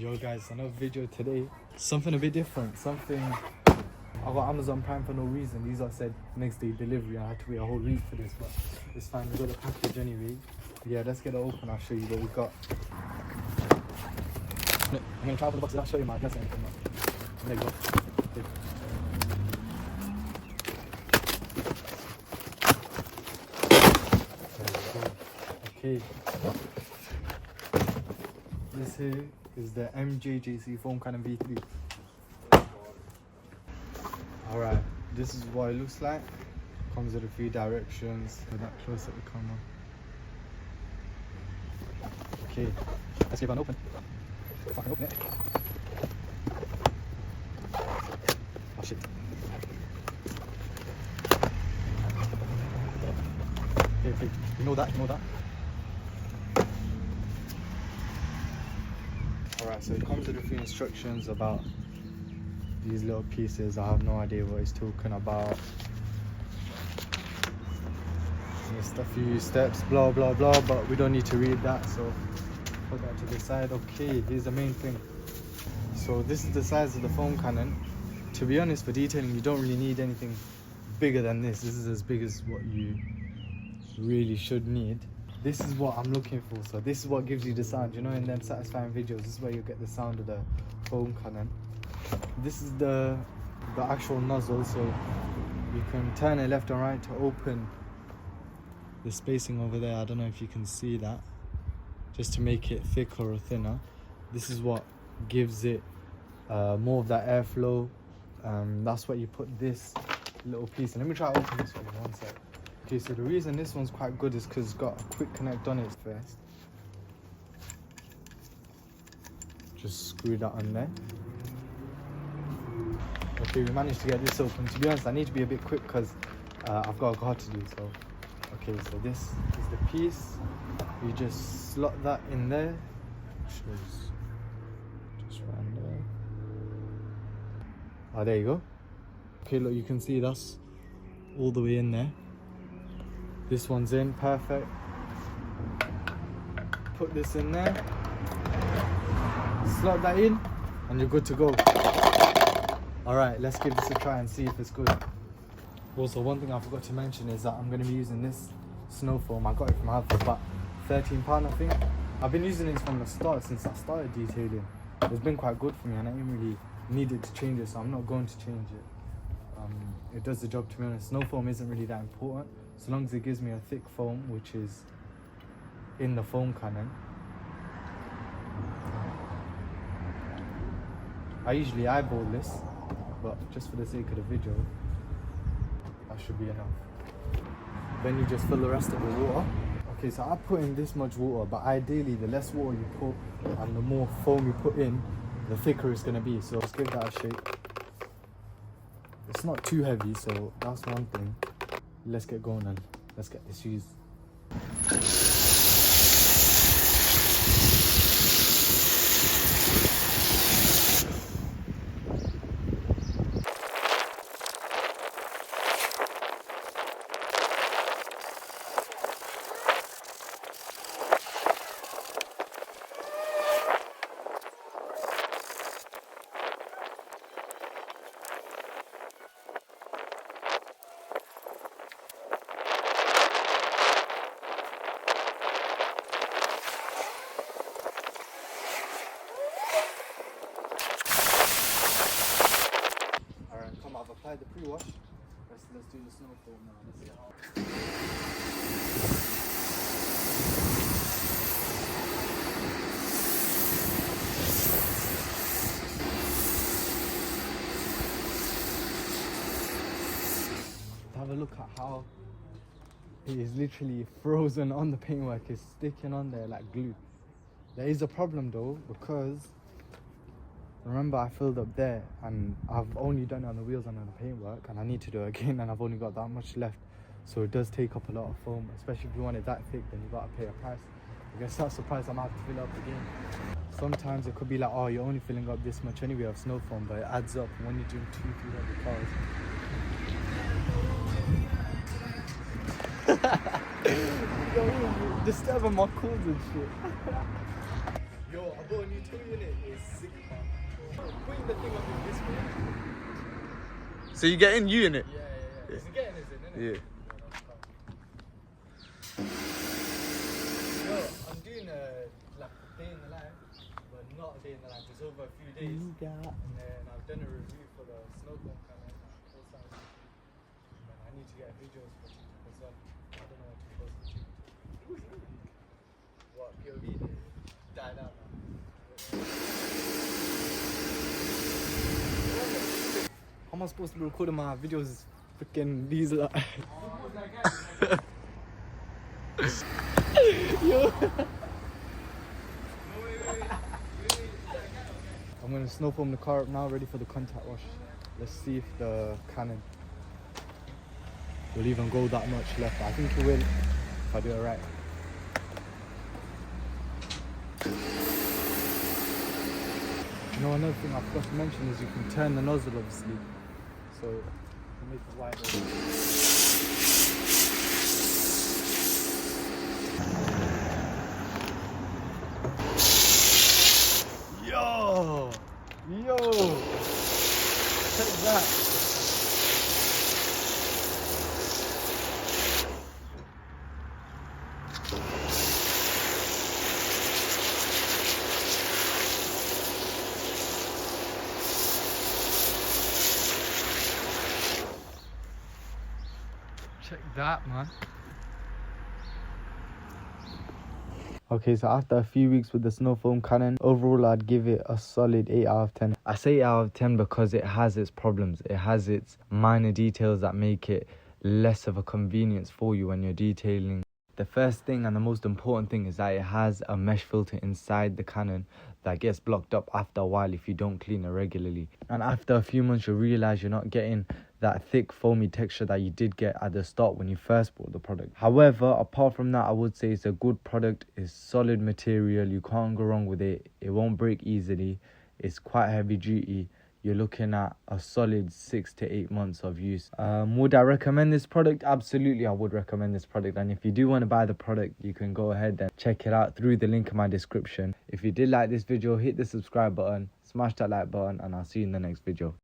Yo guys, another video today. Something a bit different. I got Amazon Prime for no reason. These are said next day delivery. I had to wait a whole week for this, but it's fine. We got the package anyway. Yeah, let's get it open. I'll show you what we got. I'm gonna try open the box. I'll show you my address and everything. There you go. Okay. This here is the MJJC FOAM CANNON V3. Alright, this is what it looks like. Comes with a few directions. With that close at the camera. Okay, let's give it an open. Fucking open it. Oh shit. Okay, you know that. Alright, so it comes with a few instructions about these little pieces. I have no idea what it's talking about. Just a few steps, blah blah blah, but we don't need to read that, so put that to the side. Okay, here's the main thing. So this is the size of the foam cannon. To be honest, for detailing you don't really need anything bigger than this. This is as big as what you really should need. This is what I'm looking for, so this is what gives you the sound, you know, in them satisfying videos. This is where you get the sound of the foam cannon. This is the actual nozzle, so you can turn it left and right to open the spacing over there. I don't know if you can see that, just to make it thicker or thinner. This is what gives it more of that airflow. That's what you put this little piece in. Let me try to open this for you, one sec. Okay, so the reason this one's quite good is because it's got a quick connect on it first. Just screw that on there. Okay, we managed to get this open. To be honest, I need to be a bit quick because I've got a guard to do, so. Okay, so this is the piece. You just slot that in there. Just around there. Ah, there you go. Okay, look, you can see that's all the way in there. This one's in, perfect. Put this in there. Slot that in, and you're good to go. Alright, let's give this a try and see if it's good. Also, one thing I forgot to mention is that I'm going to be using this snow foam. I got it from Alpha, about £13 I think. I've been using it from the start, since I started detailing. It's been quite good for me and I didn't really needed to change it, so I'm not going to change it. It does the job, to be honest. Snow foam isn't really that important, so long as it gives me a thick foam, which is in the foam cannon. I usually eyeball this, but just for the sake of the video, that should be enough. Then you just fill the rest of the water. Okay, so I put in this much water, but ideally the less water you put and the more foam you put in, the thicker it's going to be. So let's give that a shake. It's not too heavy, so that's one thing. Let's get going and let's get this used. I've applied the pre-wash. Let's do the snow foam now. Let's get out. Have a look at how it is literally frozen on the paintwork. It's sticking on there like glue. There is a problem though, because remember I filled up there and I've only done it on the wheels and on the paintwork, and I need to do it again, and I've only got that much left, so it does take up a lot of foam. Especially if you want it that thick, then you got to pay a price. I guess that's the price I'm gonna have to fill up again. Sometimes it could be like, oh, you're only filling up this much anyway of snow foam, but it adds up when you're doing 200-300 cars. Yo, disturbing my calls and shit. Yo, I bought a new toy unit. It's think the thing will be this way. So you get in, you in it? Yeah. Is it getting us in, innit? Yeah. Yo, I'm doing like a day in the life, but not a day in the life. It's over a few days. And then I've done a review for the snow foam cannon. And I need to get videos for TikTok as well. I don't know what to post to TikTok. What, POV? Died out now. How am I supposed to be recording my videos? Freaking these lot. Yo. I'm gonna snow foam the car up now, ready for the contact wash. Let's see if the cannon will even go that much left. I think it will if I do it right. You know, another thing I forgot to mention is you can turn the nozzle, obviously, so you can make it wider. Yo, check that. Check that, man. Okay, so after a few weeks with the snow foam cannon, overall I'd give it a solid 8 out of 10. I say 8 out of 10 because it has its problems. It has its minor details that make it less of a convenience for you when you're detailing. The first thing and the most important thing is that it has a mesh filter inside the cannon that gets blocked up after a while if you don't clean it regularly. And after a few months, you'll realize you're not getting that thick foamy texture that you did get at the start when you first bought the product. However, apart from that, I would say it's a good product. It's solid material. You can't go wrong with it. It won't break easily. It's quite heavy duty. You're looking at a solid 6 to 8 months of use. Would I recommend this product? Absolutely, I would recommend this product. And if you do want to buy the product, you can go ahead and check it out through the link in my description. If you did like this video, hit the subscribe button, smash that like button, and I'll see you in the next video.